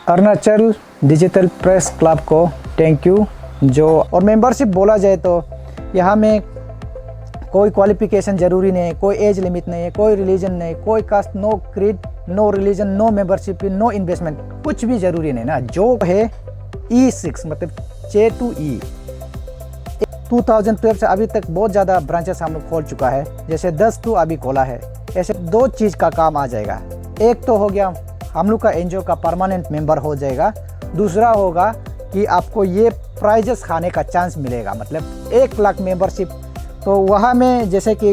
Arunachal digital press club को thank you. जो और मेंबरशिप बोला जाए तो यहाँ में कोई क्वालिफिकेशन ज़रूरी नहीं है, कोई एज लिमिट नहीं है, कोई रिलीजन नहीं, कोई caste, no creed, no religion, no membership, no investment, कुछ भी ज़रूरी नहीं ना। जो है E6 मतलब J2E 2012 से अभी तक बहुत ज़्यादा ब्रांचेस हम लोग खोल चुका है, जैसे 10 तो अभी खोला है। ऐसे दो चीज़ का काम आ जाएगा, एक तो हो गया हम लोग का एनजीओ का परमानेंट मेंबर हो जाएगा, दूसरा होगा कि आपको ये प्राइजेस खाने का चांस मिलेगा, मतलब 1 लाख मेंबरशिप। तो वहाँ में जैसे कि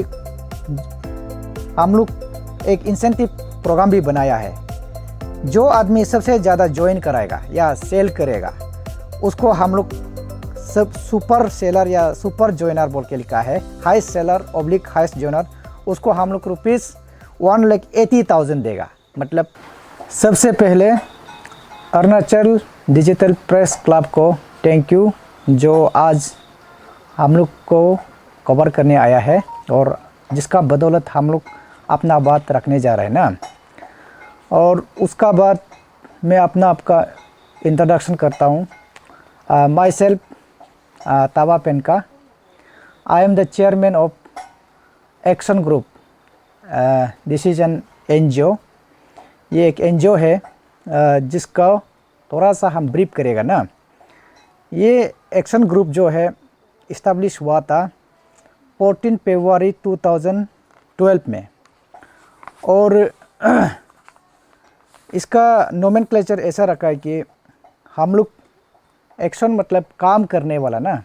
हम लोग एक इंसेंटिव प्रोग्राम भी बनाया है, जो आदमी सबसे ज़्यादा ज्वाइन कराएगा या सेल करेगा उसको हम लोग सब सुपर सेलर या सुपर ज्वाइनर बोल के लिखा है, highest seller oblique highest joiner, उसको हम लोग ₹1,80,000 देगा। मतलब सबसे पहले अरुणाचल डिजिटल प्रेस क्लब को थैंक यू, जो आज हम लोग को कवर करने आया है और जिसका बदौलत हम लोग अपना बात रखने जा रहे हैं ना। और उसका बाद मैं आपका इंट्रोडक्शन करता हूँ। Myself Tawa Penka, I am the chairman of action group. This is an NGO. ये एक एनजीओ है जिसका थोड़ा सा हम ब्रीफ करेगा ना। ये एक्शन ग्रुप जो है इस्टेब्लिश हुआ था 14 फरवरी 2012 में, और इसका नोमेनक्लेचर ऐसा रखा है कि हम लोग एक्शन मतलब काम करने वाला ना,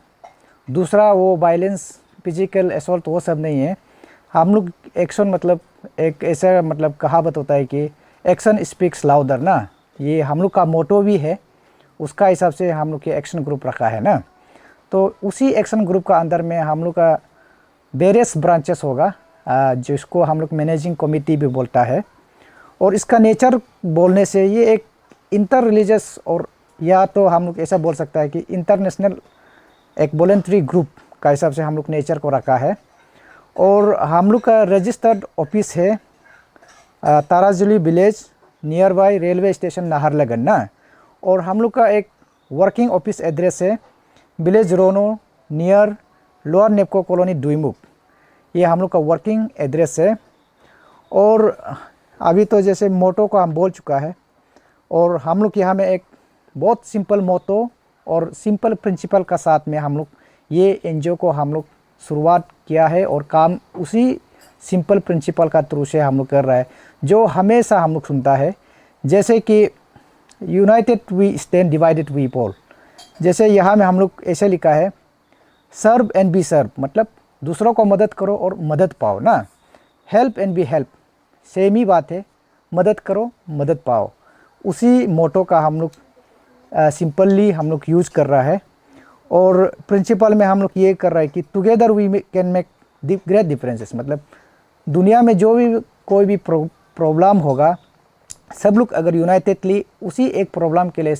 दूसरा वो वायलेंस, फिजिकल असॉल्ट वो सब नहीं है। हम लोग एक्शन मतलब एक ऐसा मतलब कहावत होता है कि एक्शन स्पीक्स लाउडर ना, ये हम लोग का मोटो भी है, उसका हिसाब से हम लोग के एक्शन ग्रुप रखा है ना। तो उसी एक्शन ग्रुप का अंदर में हम लोग का वेरियस ब्रांचेस होगा, जिसको हम लोग मैनेजिंग कमेटी भी बोलता है। और इसका नेचर बोलने से ये एक इंटर रिलीजियस, और या तो हम लोग ऐसा बोल सकता है कि इंटरनेशनल एक वॉलंटरी ग्रुप का हिसाब से हम लोग नेचर को रखा है। और हम लोग का रजिस्टर्ड ऑफिस है Tarajuli village, near by railway station Naharlagun ना। और हम लोग का एक वर्किंग ऑफिस एड्रेस है village Rono, near lower NEEPCO colony Doimukh. ये हम लोग का वर्किंग एड्रेस है। और अभी तो जैसे मोटो को हम बोल चुका है, और हम लोग यहाँ में एक बहुत सिंपल मोटो और सिंपल प्रिंसिपल का साथ में हम लोग ये एनजीओ को हम लोग शुरुआत किया है, और काम उसी सिंपल प्रिंसिपल का थ्रू से हम लोग कर रहा है, जो हमेशा हम लोग सुनता है, जैसे कि united we stand, divided we fall. जैसे यहाँ में हम लोग ऐसे लिखा है सर्व एंड बी सर्व, मतलब दूसरों को मदद करो और मदद पाओ ना। Help and be help, same ही बात है, मदद करो मदद पाओ। उसी मोटो का हम लोग सिंपली हम लोग यूज़ कर रहा है। और प्रिंसिपल में हम लोग ये कर रहा है कि together we can make great differences, मतलब दुनिया में जो भी कोई भी प्रॉब्लम होगा, सब लोग अगर यूनाइटेडली उसी एक प्रॉब्लम के लिए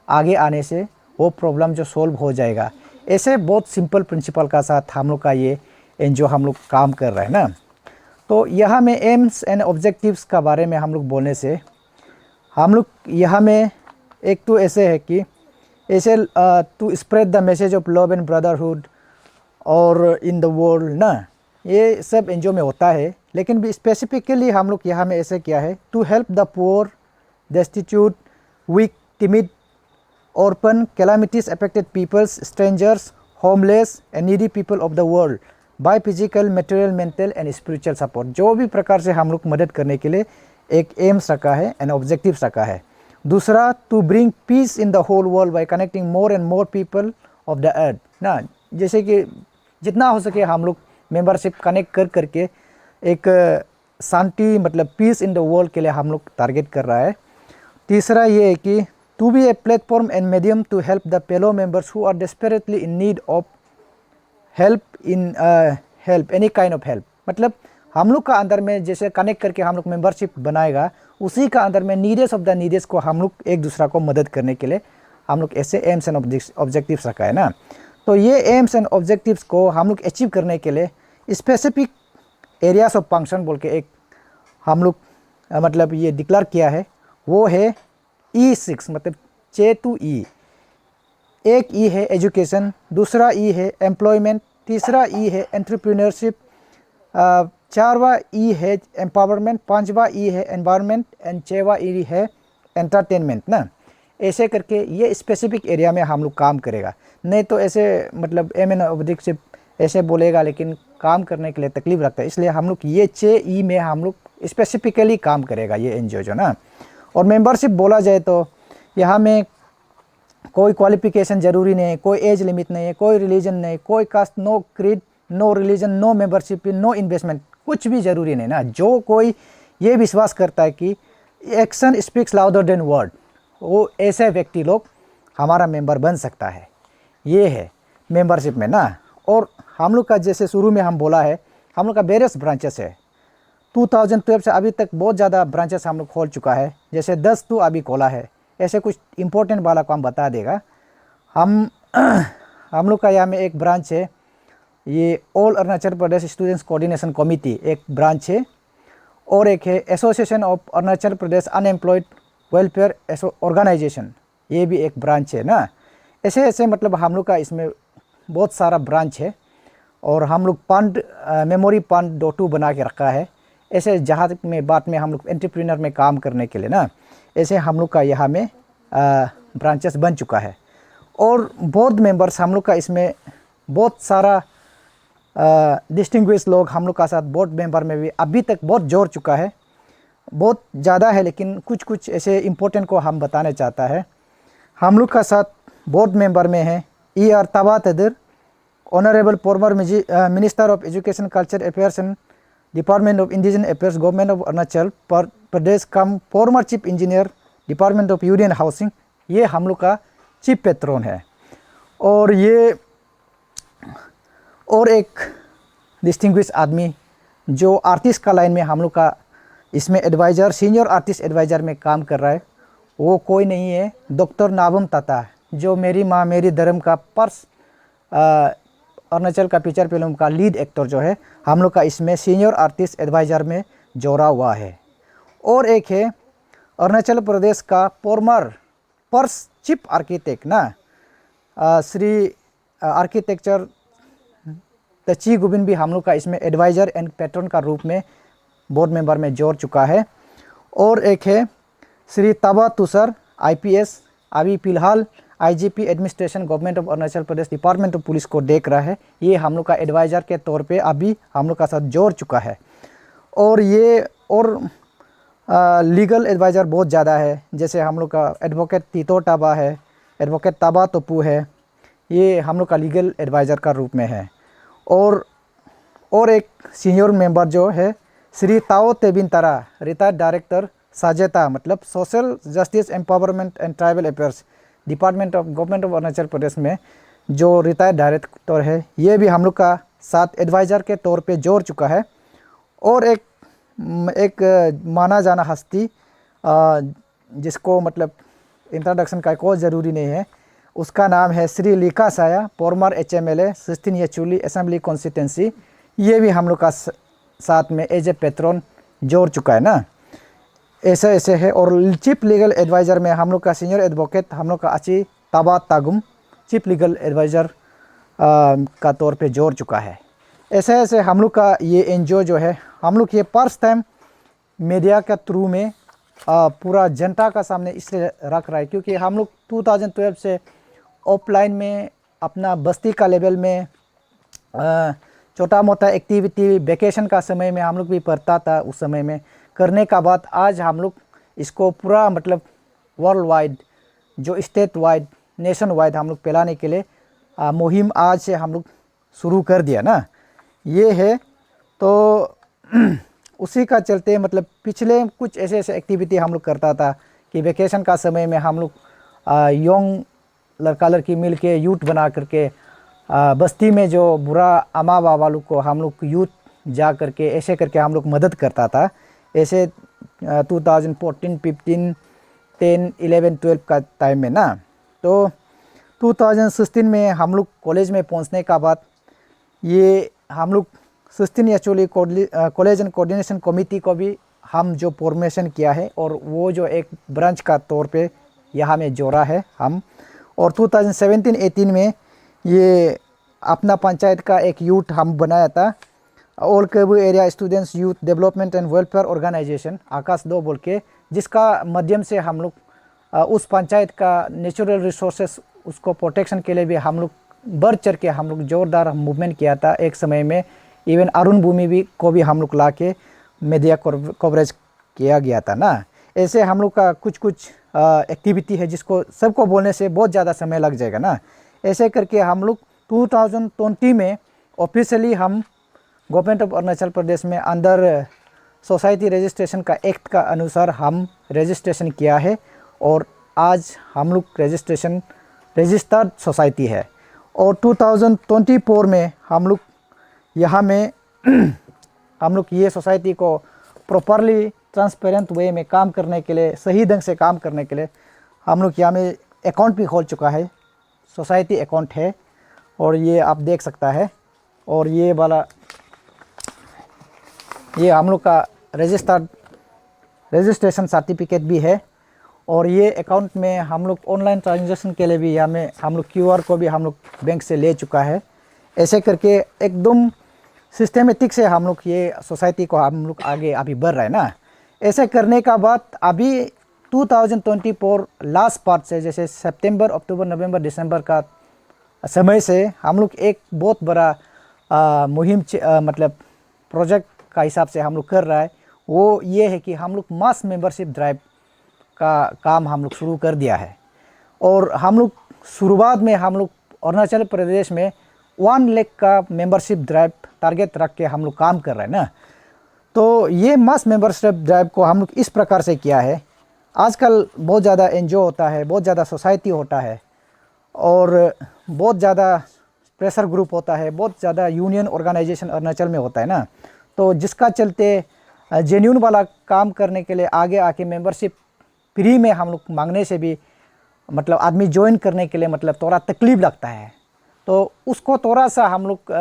आगे आने से वो प्रॉब्लम जो सॉल्व हो जाएगा। ऐसे बहुत सिंपल प्रिंसिपल का साथ हम लोग का ये एनजीओ हम लोग काम कर रहे हैं ना। तो यहाँ में एम्स एंड ऑब्जेक्टिव्स का बारे में हम लोग बोलने से हम लोग यहाँ में एक तो ऐसे है कि ऐसे to spread the message of love and brotherhood और इन द वर्ल्ड ना, ये सब एनजीओ में होता है। लेकिन भी स्पेसिफिकली हम लोग यहाँ में ऐसे किया है to help the poor, destitute, weak, timid, orphan, calamities affected peoples, strangers, homeless and needy people of the world by physical, material, mental and spiritual support। जो भी प्रकार से हम लोग मदद करने के लिए एक एम्स रखा है एंड ऑब्जेक्टिव्स रखा है। दूसरा to bring peace in the whole world by connecting more and more people of the earth ना, जैसे कि जितना हो सके हम लोग मेंबरशिप कनेक्ट कर करके एक शांति मतलब पीस इन द वर्ल्ड के लिए हम लोग टारगेट कर रहा है। तीसरा ये है कि to be a platform and medium to help the fellow members who are desperately in need of help in help any kind of help। मतलब हम लोग का अंदर में जैसे कनेक्ट करके हम लोग मेंबरशिप बनाएगा, उसी का अंदर में नीडेस ऑफ द नीडेस को हम लोग एक दूसरा को मदद करने के लिए हम लोग ऐसे एम्स एंड ऑब्जेक्टिव्स रखा है ना। तो ये एम्स एंड ऑब्जेक्टिव्स को हम लोग अचीव करने के लिए स्पेसिफिक एरियाज ऑफ फंक्शन बोल के एक हम लोग मतलब ये डिक्लेयर किया है, वो है E6 मतलब 6 to E। एक ई है एजुकेशन, दूसरा ई है एम्प्लॉयमेंट, तीसरा ई है एंटरप्रेन्योरशिप, चारवा ई है एम्पावरमेंट, पांचवा ई है एनवायरनमेंट एंड छवा ई है एंटरटेनमेंट ना। ऐसे करके ये स्पेसिफिक एरिया में हम लोग काम करेगा। नहीं तो ऐसे मतलब एम एन ऑब्जेक्ट से ऐसे बोलेगा लेकिन काम करने के लिए तकलीफ रखता है, इसलिए हम लोग ये 6 ई में हम लोग स्पेसिफिकली काम करेगा ये एनजीओ जो ना। और मेंबरशिप बोला जाए तो यहाँ में कोई क्वालिफिकेशन ज़रूरी नहीं है, कोई एज लिमिट नहीं है, कोई रिलीजन नहीं, कोई caste, no creed, no religion, no membership, no investment, कुछ भी ज़रूरी नहीं ना। जो कोई ये विश्वास करता है कि action speaks louder than word, वो ऐसे व्यक्ति लोग हमारा मेंबर बन सकता है। ये है मेंबरशिप में ना। और हम लोग का जैसे शुरू में हम बोला है, हम लोग का वेरियस ब्रांचेस है। 2012 से अभी तक बहुत ज़्यादा ब्रांचेस हम लोग खोल चुका है, जैसे 10 तो अभी खोला है। ऐसे कुछ इम्पोर्टेंट वाला को हम बता देगा। हम लोग का यहाँ में एक ब्रांच है, ये all Arunachal Pradesh students coordination committee एक ब्रांच है, और एक है association of Arunachal Pradesh unemployed welfare organisation, ये भी एक ब्रांच है ना। ऐसे ऐसे मतलब हम लोग का इसमें बहुत सारा ब्रांच है। और हम लोग फंड मेमोरी फंड डोटू बना के रखा है। ऐसे जहाँ में बात में हम लोग एंटरप्रेन्योर में काम करने के लिए ना, ऐसे हम लोग का यहाँ में ब्रांचेस बन चुका है। और बोर्ड मेंबर्स हम लोग का इसमें बहुत सारा डिस्टिंग्विश लोग हम लोग का साथ बोर्ड मेंबर में भी अभी तक बहुत जोड़ चुका है, बहुत ज़्यादा है। लेकिन कुछ कुछ ऐसे इम्पोर्टेंट को हम बताना चाहता है। हम लोग का साथ बोर्ड मेंबर में है E.R. Taba Tadar, honourable former minister of education culture affairs and department of indigenous affairs government of Arunachal Pradesh cum former chief engineer department of union housing, ये हम लोग का चीफ पेट्रोन है। और ये और एक डिस्टिंग्विश आदमी जो आर्टिस्ट का लाइन में हम लोग का इसमें एडवाइज़र, सीनियर आर्टिस्ट एडवाइज़र में काम कर रहा है, वो कोई नहीं है, डॉक्टर नाबम ताता, जो मेरी माँ मेरी धर्म का पर्स अरुणाचल का फीचर फिल्म का लीड एक्टर जो है, हम लोग का इसमें सीनियर आर्टिस्ट एडवाइज़र में जोड़ा हुआ है। और एक है अरुणाचल प्रदेश का फॉर्मर पर्स चीफ आर्किटेक्ट ना, श्री आर्किटेक्चर तची गोविंद भी हम लोग का इसमें एडवाइज़र एंड पैट्रन का रूप में बोर्ड मेंबर में जोड़ चुका है। और एक है श्री तबा तुषार IPS, अभी फ़िलहाल IGP administration government of Arunachal Pradesh department of police को देख रहा है, ये हम लोग का एडवाइज़र के तौर पे अभी हम लोग का साथ जोड़ चुका है। और ये और लीगल एडवाइज़र बहुत ज़्यादा है, जैसे हम लोग का एडवोकेट तीतो टाबा है, एडवोकेट ताबा तोपू है, ये हम लोग का लीगल एडवाइज़र का रूप में है। और एक सीनियर मेंबर जो है Shri Tao Tebin Tara, retired director SJETA मतलब social justice empowerment and tribal affairs department of government of Arunachal Pradesh में जो रिटायर्ड डायरेक्टर है, ये भी हम लोग का साथ एडवाइज़र के तौर पे जोड़ चुका है। और एक माना जाना हस्ती जिसको मतलब इंट्रोडक्शन का कोई ज़रूरी नहीं है, उसका नाम है श्री लीका साया, फॉर्मर HMLA 16 यचुली असेंबली कॉन्स्टिट्यूंसी, ये भी हम लोग का साथ में एज ए पेट्रोन जोड़ चुका है ना। ऐसे ऐसे है। और चीफ लीगल एडवाइज़र में हम लोग का सीनियर एडवोकेट हम लोग का अची ताबा तागुम चीफ लीगल एडवाइज़र का तौर पे जोड़ चुका है। ऐसे ऐसे हम लोग का ये NGO जो है, हम लोग ये फर्स्ट टाइम मीडिया के थ्रू में पूरा जनता का सामने इसलिए रख रहा है क्योंकि हम लोग 2012 से ऑफलाइन में अपना बस्ती का लेवल में छोटा मोटा एक्टिविटी वेकेशन का समय में हम लोग भी पढ़ता था, उस समय में करने का बाद आज हम लोग इसको पूरा मतलब वर्ल्ड वाइड जो स्टेट वाइड नेशन वाइड हम लोग फैलाने के लिए मुहिम आज से हम लोग शुरू कर दिया ना, ये है। तो उसी का चलते मतलब पिछले कुछ ऐसे ऐसे एक्टिविटी हम लोग करता था कि वेकेशन का समय में हम लोग यंग लड़का लड़की मिल के यूथ बना करके बस्ती में जो बुरा अमा बाबा लोग को हम लोग यूथ जा करके ऐसे करके हम लोग मदद करता था। ऐसे 2014, 15, 10, 11, 12 का टाइम में ना। तो 2016 में हम लोग कॉलेज में पहुंचने का बाद ये हम लोग 16 actually college and coordination committee को भी हम जो फॉर्मेशन किया है और वो जो एक ब्रांच का तौर पे यहाँ में जोड़ा है हम। और 2017-18 में ये अपना पंचायत का एक यूथ हम बनाया था, all Kebu area students youth development and welfare organisation आकाश 2 बोल के, जिसका माध्यम से हम लोग उस पंचायत का नेचुरल रिसोर्सेस उसको प्रोटेक्शन के लिए भी हम लोग बढ़ चढ़ के हम लोग जोरदार मूवमेंट किया था एक समय में। इवन अरुण भूमि भी को भी हम लोग ला के मीडिया कवरेज किया गया था ना। ऐसे हम लोग का कुछ कुछ एक्टिविटी है जिसको सबको बोलने से बहुत ज़्यादा समय लग जाएगा ना। ऐसे करके हम लोग 2020 में ऑफिशियली हम गवर्नमेंट ऑफ अरुणाचल प्रदेश में अंडर सोसाइटी रजिस्ट्रेशन का एक्ट का अनुसार हम रजिस्ट्रेशन किया है और आज हम लोग रजिस्टर्ड सोसाइटी है। और 2024 में हम लोग यहाँ में हम लोग ये सोसाइटी को प्रॉपरली ट्रांसपेरेंट वे में काम करने के लिए, सही ढंग से काम करने के लिए हम लोग यहाँ में अकाउंट भी खोल चुका है, सोसाइटी अकाउंट है और ये आप देख सकता है। और ये वाला ये हम लोग का रजिस्ट्रेशन सर्टिफिकेट भी है। और ये अकाउंट में हम लोग ऑनलाइन ट्रांजैक्शन के लिए भी यहाँ में हम लोग QR को भी हम लोग बैंक से ले चुका है। ऐसे करके एकदम सिस्टमेटिक से हम लोग ये सोसाइटी को हम लोग आगे अभी बढ़ रहे हैं ना। ऐसे करने का बाद अभी 2024 लास्ट पार्ट से, जैसे सितंबर, अक्टूबर, नवंबर, दिसंबर का समय से हम लोग एक बहुत बड़ा मुहिम मतलब प्रोजेक्ट का हिसाब से हम लोग कर रहा है। वो ये है कि हम लोग मास मेंबरशिप ड्राइव का काम हम लोग शुरू कर दिया है। और हम लोग शुरुआत में हम लोग अरुणाचल प्रदेश में 1 लाख का मेंबरशिप ड्राइव टारगेट रख के हम लोग काम कर रहे हैं ना। तो ये मास मेंबरशिप ड्राइव को हम लोग इस प्रकार से किया है। आजकल बहुत ज़्यादा एनजीओ होता है, बहुत ज़्यादा सोसाइटी होता है और बहुत ज़्यादा प्रेशर ग्रुप होता है, बहुत ज़्यादा यूनियन ऑर्गेनाइजेशन अरुणाचल में होता है ना। तो जिसका चलते जेन्यून वाला काम करने के लिए आगे आके मेंबरशिप फ्री में हम लोग मांगने से भी मतलब आदमी ज्वाइन करने के लिए मतलब थोड़ा तकलीफ लगता है। तो उसको थोड़ा सा हम लोग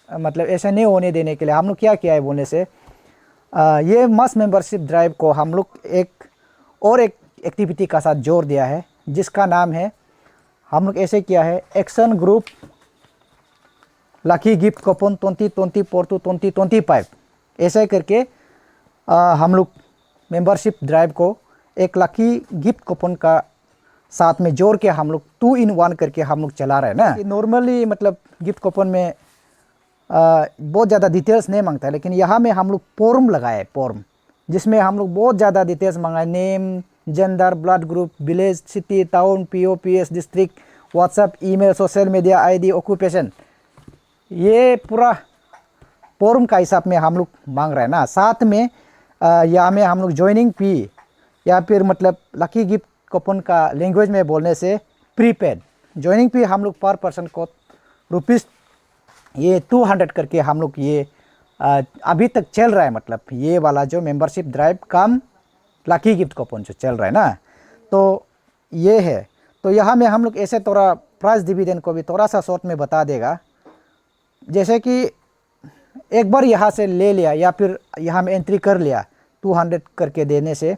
मतलब ऐसा नहीं होने देने के लिए हम लोग क्या किया है बोलने से ये मास मेंबरशिप ड्राइव को हम लोग एक एक्टिविटी का साथ जोड़ दिया है, जिसका नाम है, हम लोग ऐसे किया है, action group lucky gift coupon 2024 to 2025। ऐसे करके हम लोग मेंबरशिप ड्राइव को एक लकी गिफ्ट कूपन का साथ में जोड़ के हम लोग 2 in 1 करके हम लोग चला रहे हैं ना। नॉर्मली मतलब गिफ्ट कूपन में बहुत ज़्यादा डिटेल्स नहीं मांगता है, लेकिन यहाँ में हम लोग फॉर्म लगाए, फॉर्म जिसमें हम लोग बहुत ज़्यादा डिटेल्स मांगा, name, gender, blood group, village, city, town, PO, PS, district, WhatsApp, email, social media ID, occupation, ये पूरा फॉर्म का हिसाब में हम लोग मांग रहे हैं ना। साथ में यहाँ में हम लोग ज्वाइनिंग फी या फिर मतलब लकी गिफ्ट कूपन का लैंग्वेज में बोलने से प्रीपेड ज्वाइनिंग फी हम लोग पर पर्सन को रुपीज़ ये 200 करके हम लोग ये अभी तक चल रहा है। मतलब ये वाला जो मेंबरशिप ड्राइव कम लकी गिफ्ट कूपन जो चल रहा है ना, तो ये है। तो यहाँ में हम लोग ऐसे थोड़ा प्राइस डिविडेंड को भी थोड़ा सा शॉर्ट में बता देगा। जैसे कि एक बार यहाँ से ले लिया या फिर यहाँ में एंट्री कर लिया 200 करके देने से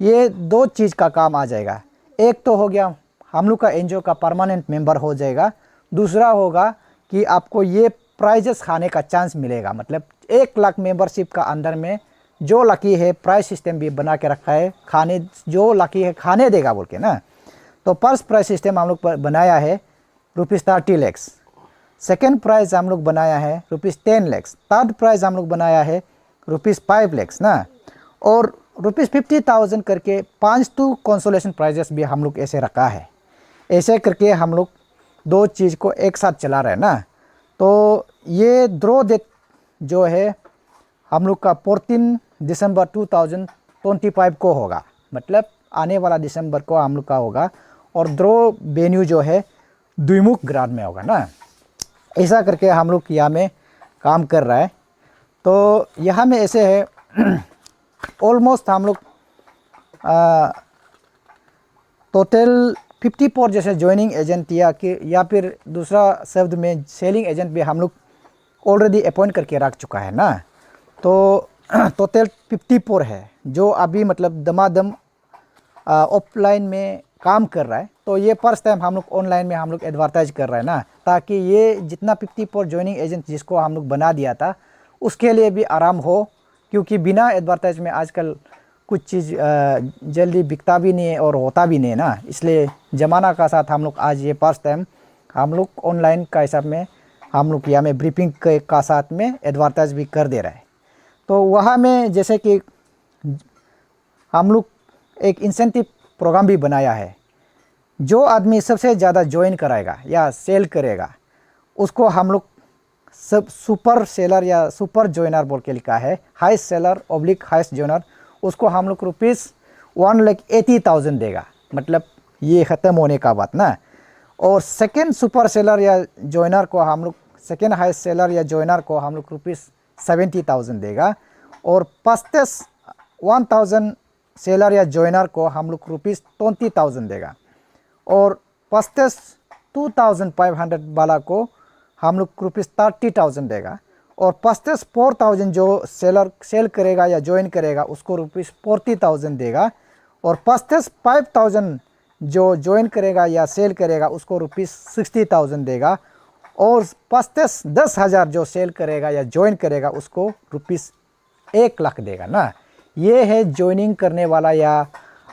ये 2 चीज़ का काम आ जाएगा। एक तो हो गया हम लोग का एनजीओ का परमानेंट मेंबर हो जाएगा, दूसरा होगा कि आपको ये प्राइजेस खाने का चांस मिलेगा। मतलब 1 लाख मेंबरशिप का अंदर में जो लकी है, प्राइस सिस्टम भी बना के रखा है, खाने जो लकी है खाने देगा बोल के ना। तो फर्स्ट प्राइस सिस्टम हम लोग बनाया है ₹30 लाख, सेकेंड प्राइज़ हम लोग बनाया है ₹10 लाख, थर्ड प्राइज़ हम लोग बनाया है ₹5 लाख ना, और ₹50,000 करके 5 तो कंसोलेशन प्राइजेस भी हम लोग ऐसे रखा है। ऐसे करके हम लोग 2 चीज़ को एक साथ चला रहे हैं ना। तो ये ड्रॉ डेट जो है हम लोग का 14 दिसंबर 2025 को होगा, मतलब आने वाला दिसंबर को हम लोग का होगा। और ड्रॉ वेन्यू जो है द्विमुख ग्राउंड में होगा ना। ऐसा करके हम लोग यहाँ में काम कर रहा है। तो यहाँ में ऐसे है ऑलमोस्ट हम लोग टोटल 54 जैसे ज्वाइनिंग एजेंट या फिर दूसरा शब्द में सेलिंग एजेंट भी हम लोग ऑलरेडी अपॉइंट करके रख चुका है ना। तो टोटल 54 है जो अभी मतलब दमादम ऑफलाइन में काम कर रहा है, तो ये फर्स्ट टाइम हम लोग ऑनलाइन में हम लोग एडवर्टाइज कर रहे हैं ना, ताकि ये जितना 50 फॉर जॉइनिंग एजेंट जिसको हम लोग बना दिया था उसके लिए भी आराम हो, क्योंकि बिना एडवर्टाइज में आजकल कुछ चीज़ जल्दी बिकता भी नहीं है और होता भी नहीं है ना। इसलिए ज़माना का साथ हम लोग आज ये फर्स्ट टाइम हम लोग ऑनलाइन का हिसाब में हम लोग यहाँ में ब्रीफिंग का साथ में एडवर्टाइज भी कर दे रहा है। तो वहाँ में जैसे कि हम लोग एक इंसेंटिव प्रोग्राम भी बनाया है। जो आदमी सबसे ज़्यादा ज्वाइन कराएगा या सेल करेगा उसको हम लोग सब सुपर सेलर या सुपर ज्वाइनर बोल के लिखा है, highest seller oblique highest joiner, उसको हम लोग ₹1,80,000 देगा, मतलब ये ख़त्म होने का बात ना। और सेकेंड सुपर सेलर या ज्वाइनर को हम लोग, सेकेंड हाईएस्ट सेलर या ज्वाइनर को हम लोग ₹70,000 देगा। और फर्स्टेस्ट 1,000 सेलर या ज्वाइनर को हम लोग ₹20,000 देगा। और फर्स्टेस्ट 2,500 वाला को हम लोग ₹30,000 देगा। और फर्स्टेस्ट 4,000 जो सेलर सेल करेगा या ज्वाइन करेगा उसको ₹40,000 देगा। और फर्स्टेस्ट 5,000 जो ज्वाइन करेगा या सेल करेगा उसको ₹60,000 देगा। और फर्स्टेस्ट 10,000 जो सेल करेगा या ज्वाइन करेगा उसको ₹1,00,000 देगा ना। ये है ज्वाइनिंग करने वाला या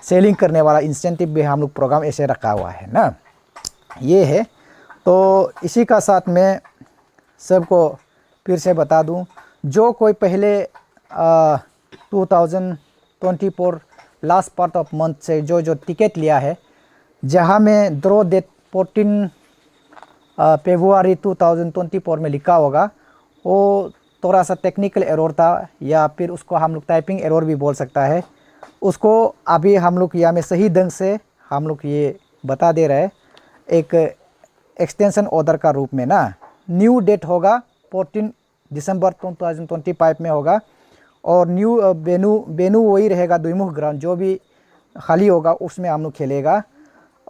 सेलिंग करने वाला इंसेंटिव भी हम लोग प्रोग्राम ऐसे रखा हुआ है ना, ये है। तो इसी का साथ में सबको फिर से बता दूं, जो कोई पहले 2024 लास्ट पार्ट ऑफ मंथ से जो टिकट लिया है, जहां में ड्रॉ डेट 14 फरवरी 2024 में लिखा होगा, वो थोड़ा सा टेक्निकल एरर था या फिर उसको हम लोग टाइपिंग एरर भी बोल सकता है। उसको अभी हम लोग यहाँ में सही ढंग से हम लोग ये बता दे रहे हैं एक एक्सटेंशन ऑर्डर का रूप में ना। न्यू डेट होगा 14 दिसंबर 2025 में होगा। और न्यू वेन्यू वही रहेगा, दुईमुख ग्राउंड जो भी खाली होगा उसमें हम लोग खेलेगा।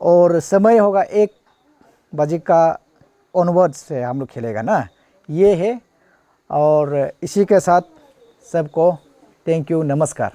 और समय होगा 1 बजे का ऑनवर्ड से हम लोग खेलेगा ना, ये है। और इसी के साथ सबको थैंक यू, नमस्कार।